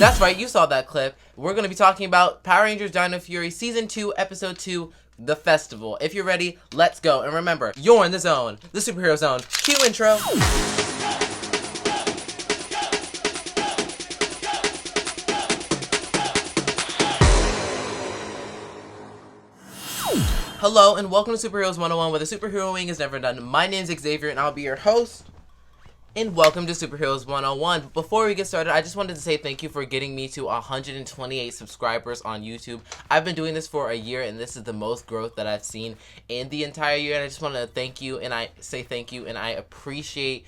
That's right, you saw that clip. We're going to be talking about Power Rangers DinoFury Season 2, Episode 2, The Festival. If you're ready, let's go. And remember, you're in the zone, the superhero zone. Cue intro. Hello, and welcome to Superheroes 101, where the superhero wing is never done. My name's Xavier, and I'll be your host. And welcome to Superheroes 101. Before we get started, I just wanted to say thank you for getting me to 128 subscribers on YouTube. I've been doing this for a year, and this is the most growth that I've seen in the entire year. And I just want to thank you, and I appreciate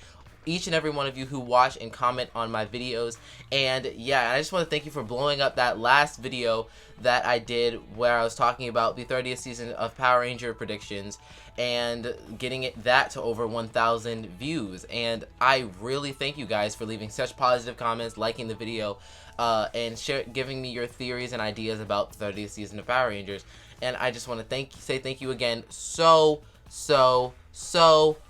each and every one of you who watch and comment on my videos. And yeah, I just want to thank you for blowing up that last video that I did where I was talking about the 30th season of Power Ranger predictions and getting that to over 1,000 views. And I really thank you guys for leaving such positive comments, liking the video, and giving me your theories and ideas about the 30th season of Power Rangers. And I just want to say thank you again so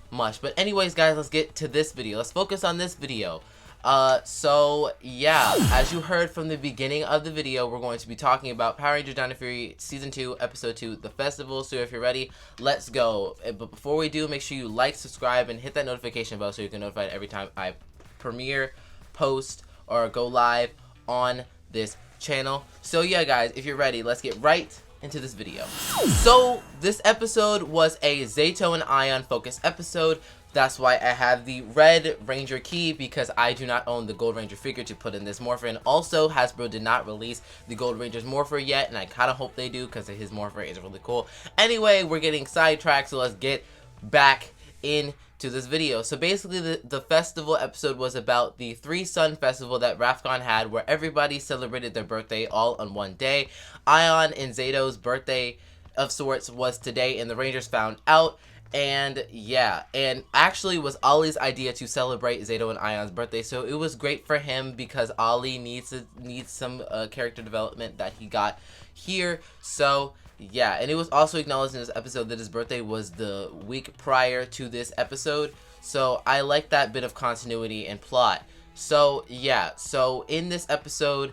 much. But anyways, guys, let's get to this video. Let's focus on this video. So yeah, as you heard from the beginning of the video, we're going to be talking about Power Rangers DinoFury Season 2, Episode 2, The Festival. So if you're ready, let's go. But before we do, make sure you like, subscribe, and hit that notification bell so you can get notified every time I premiere, post, or go live on this channel. So yeah, guys, if you're ready, let's get right into this video. So this episode was a Zato and Ion focused episode. That's why I have the red Ranger key, because I do not own the Gold Ranger figure to put in this morpher. And also, Hasbro did not release the Gold Ranger's morpher yet, and I kind of hope they do because his morpher is really cool. Anyway, we're getting sidetracked, so let's get back into this video. So basically, the festival episode was about the Three Sun Festival that Rafcon had, where everybody celebrated their birthday all on one day. Ion and Zato's birthday of sorts was today, and the Rangers found out. And yeah, and actually it was Ollie's idea to celebrate Zato and Ion's birthday, so it was great for him because Ollie needs some character development that he got here. So yeah, and it was also acknowledged in this episode that his birthday was the week prior to this episode, so I like that bit of continuity and plot. So yeah, so in this episode,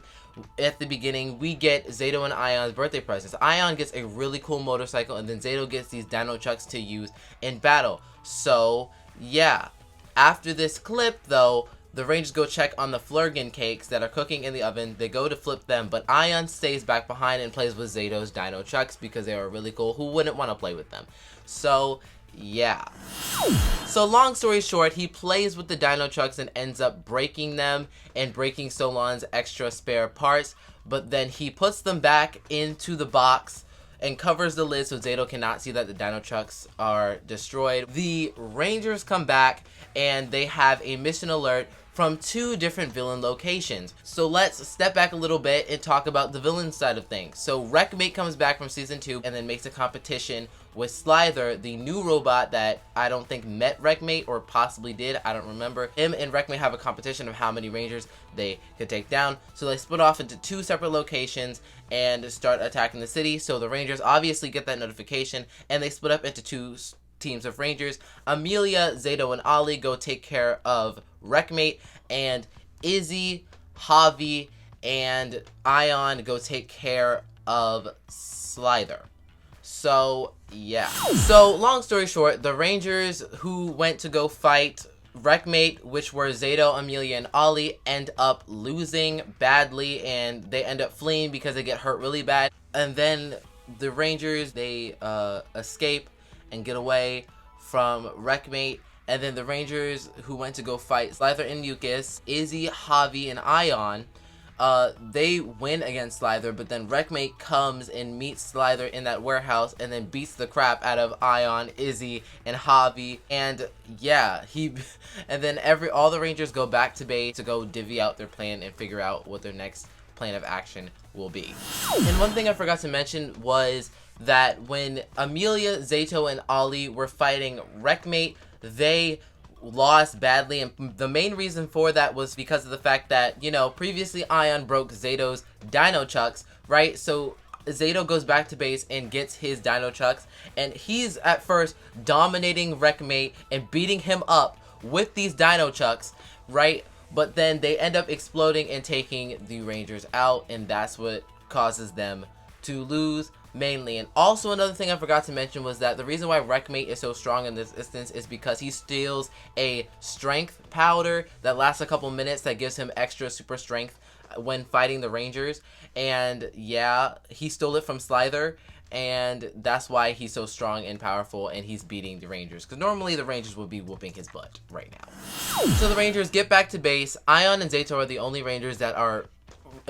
at the beginning, we get Zato and Ion's birthday presents. Ion gets a really cool motorcycle, and then Zato gets these Dino Chucks to use in battle. So yeah, after this clip though, the Rangers go check on the Flurgan cakes that are cooking in the oven. They go to flip them, but Ion stays back behind and plays with Zato's Dino Chucks because they are really cool. Who wouldn't want to play with them? So yeah. So long story short, he plays with the Dino Chucks and ends up breaking them and breaking Solon's extra spare parts, but then he puts them back into the box and covers the lid so Zato cannot see that the Dino Chucks are destroyed. The Rangers come back and they have a mission alert from two different villain locations. So let's step back a little bit and talk about the villain side of things. So Wreckmate comes back from Season 2 and then makes a competition with Slither, the new robot that I don't think met Wreckmate, or possibly did, I don't remember. Him and Wreckmate have a competition of how many Rangers they could take down. So they split off into two separate locations and start attacking the city. So the Rangers obviously get that notification and they split up into two teams of Rangers. Amelia, Zato, and Ollie go take care of Wreckmate, and Izzy, Javi, and Ion go take care of Slither. So yeah. So long story short, the Rangers who went to go fight Wreckmate, which were Zato, Amelia, and Ollie, end up losing badly, and they end up fleeing because they get hurt really bad. And then the Rangers, they escape and get away from Wreckmate. And then the Rangers who went to go fight Slither and Mucus, Izzy, Javi, and Ion, they win against Slither, but then Wreckmate comes and meets Slither in that warehouse and then beats the crap out of Ion, Izzy, and Javi. And yeah, and then all the Rangers go back to base to go divvy out their plan and figure out what their next plan of action will be. And one thing I forgot to mention was that when Amelia, Zato, and Ollie were fighting Wreckmate, they lost badly, and the main reason for that was because of the fact that, you know, previously Ion broke Zato's Dino Chucks, right? So Zato goes back to base and gets his Dino Chucks, and he's at first dominating Wreckmate and beating him up with these Dino Chucks, right? but then they end up exploding and taking the Rangers out, and that's what causes them to lose mainly. And also another thing I forgot to mention was that the reason why Wreckmate is so strong in this instance is because he steals a strength powder that lasts a couple minutes that gives him extra super strength when fighting the Rangers. And yeah, he stole it from Slither, and that's why he's so strong and powerful, and he's beating the Rangers, because normally the Rangers would be whooping his butt right now. So the Rangers get back to base. Ion and Zato are the only Rangers that are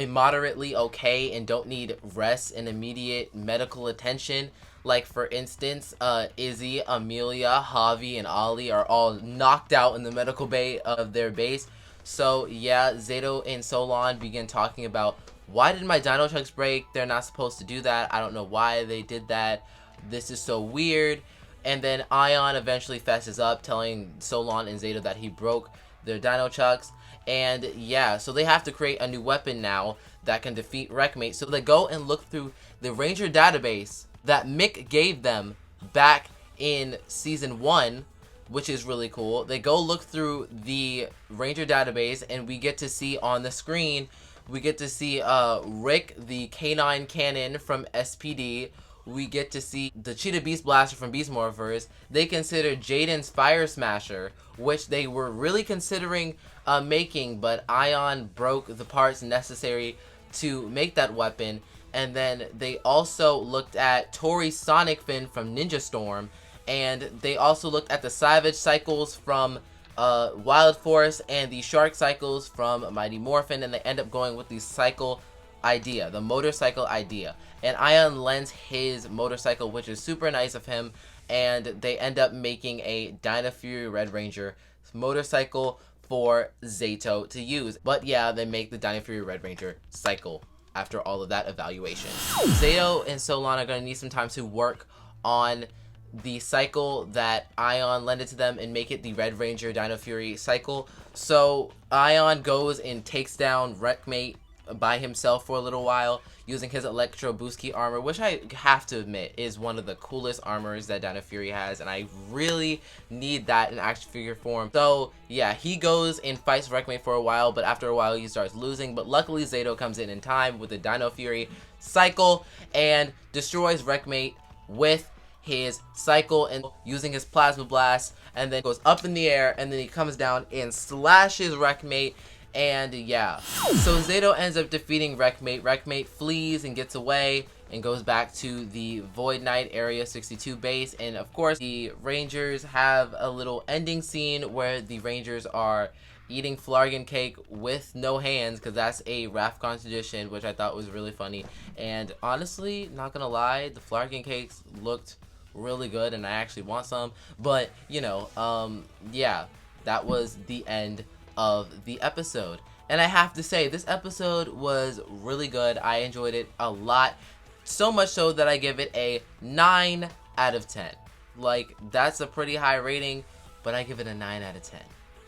moderately okay and don't need rest and immediate medical attention. Like, for instance, Izzy, Amelia, Javi, and Ollie are all knocked out in the medical bay of their base. So yeah, Zato and Solon begin talking about, why did my dino chucks break? They're not supposed to do that. I don't know why they did that. This is so weird. And then Ion eventually fesses up, telling Solon and Zato that he broke their dino chucks. And yeah, so they have to create a new weapon now that can defeat Wreckmate. So they go and look through the Ranger database that Mick gave them back in Season 1, which is really cool. They go look through the Ranger database, and we get to see on the screen, we get to see Rick, the K9 Cannon from SPD. We get to see the Cheetah Beast Blaster from Beast Morphers. They consider Jaden's Fire Smasher, which they were really considering making, but Ion broke the parts necessary to make that weapon. And then they also looked at Tori's Sonic Fin from Ninja Storm, and they also looked at the Savage Cycles from Wild Force and the Shark Cycles from Mighty Morphin, and they end up going with the cycle idea, the motorcycle idea. And Ion lends his motorcycle, which is super nice of him, and they end up making a DinoFury Red Ranger motorcycle for Zato to use. But yeah, they make the DinoFury Red Ranger cycle after all of that evaluation. Zato and Solon are going to need some time to work on the cycle that Ion lended to them and make it the Red Ranger DinoFury cycle. So Ion goes and takes down Wreckmate by himself for a little while using his Electro Boost Key armor, which I have to admit is one of the coolest armors that DinoFury has, and I really need that in action figure form. So yeah, he goes and fights Wreckmate for a while, but after a while he starts losing, but luckily Zato comes in time with the DinoFury cycle and destroys Wreckmate with his cycle and using his plasma blast, and then goes up in the air, and then he comes down and slashes Wreckmate. And yeah, so Zato ends up defeating Wreckmate. Wreckmate flees and gets away and goes back to the Void Knight Area 62 base. And of course, the Rangers have a little ending scene where the Rangers are eating Flargon cake with no hands, because that's a Rafcon tradition, which I thought was really funny. And honestly, not gonna lie, the Flargon cakes looked really good, and I actually want some. But you know, yeah, that was the end of the episode. And I have to say, this episode was really good. I enjoyed it a lot, so much so that I give it a 9 out of 10. Like, that's a pretty high rating, but I give it a 9 out of 10.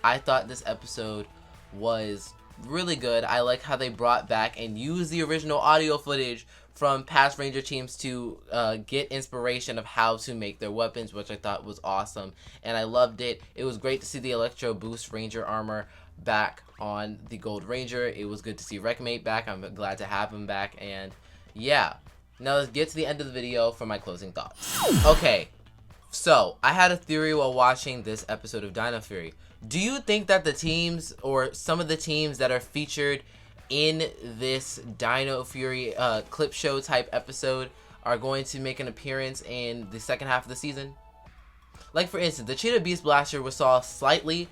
I thought this episode was really good. I like how they brought back and used the original audio footage from past Ranger teams to get inspiration of how to make their weapons, which I thought was awesome, and I loved it. It was great to see the Electro Boost Ranger armor back on the Gold Ranger. It was good to see Wreckmate back. I'm glad to have him back, and yeah. Now let's get to the end of the video for my closing thoughts. Okay, so I had a theory while watching this episode of DinoFury. Do you think that the teams, or some of the teams that are featured in this DinoFury clip show type episode, are going to make an appearance in the second half of the season? Like, for instance, the Cheetah Beast Blaster we saw it slightly,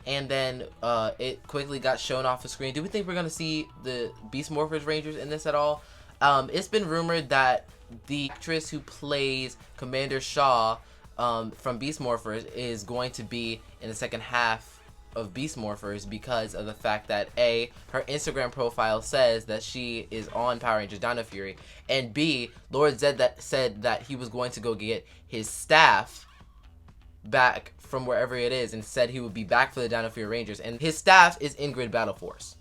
and then it quickly got shown off the screen. Do we think we're going to see the Beast Morphers Rangers in this at all? It's been rumored that the actress who plays Commander Shaw from Beast Morphers is going to be in the second half of Beast Morphers, because of the fact that A, her Instagram profile says that she is on Power Rangers DinoFury, and B, Lord Zed said that he was going to go get his staff back from wherever it is, and said he would be back for the DinoFury Rangers, and his staff is in Grid Battle Force.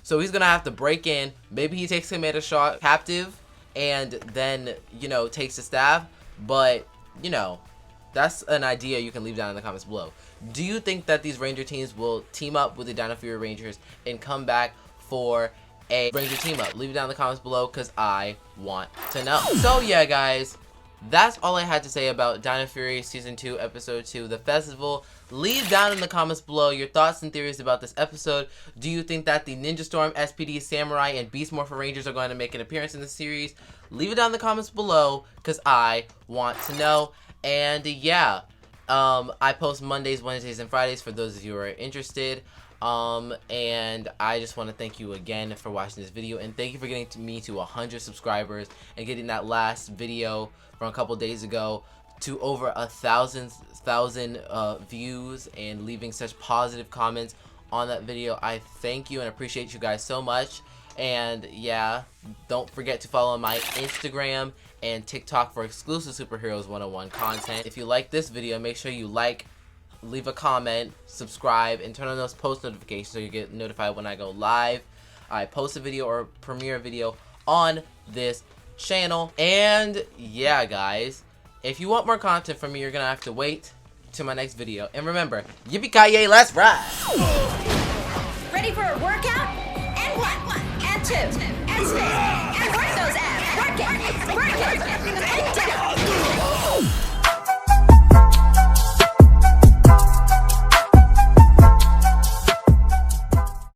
So he's gonna have to break in. Maybe he takes Commander Shaw captive and then, you know, takes the staff, but, you know, That's an idea you can leave down in the comments below. Do you think that these Ranger teams will team up with the DinoFury Rangers and come back for a Ranger team up? Leave it down in the comments below because I want to know. So yeah, guys, that's all I had to say about DinoFury Season 2, Episode 2, The Festival. Leave down in the comments below your thoughts and theories about this episode. Do you think that the Ninja Storm, SPD, Samurai, and Beast Morpher Rangers are going to make an appearance in the series? Leave it down in the comments below because I want to know. And yeah, I post Mondays, Wednesdays, and Fridays for those of you who are interested. And I just want to thank you again for watching this video, and thank you for getting me to 100 subscribers and getting that last video from a couple days ago to over 1,000 views and leaving such positive comments on that video. I thank you and appreciate you guys so much. And yeah, don't forget to follow my Instagram and TikTok for exclusive Superheroes 101 content. If you like this video, make sure you like, leave a comment, subscribe, and turn on those post notifications so you get notified when I go live, I post a video or premiere a video on this channel. And yeah, guys, if you want more content from me, you're gonna have to wait to my next video. And remember, yippee-ki-yay, let's ride! Ready for a workout? And 1, and 2, and spin, and work those abs. Work it, and down.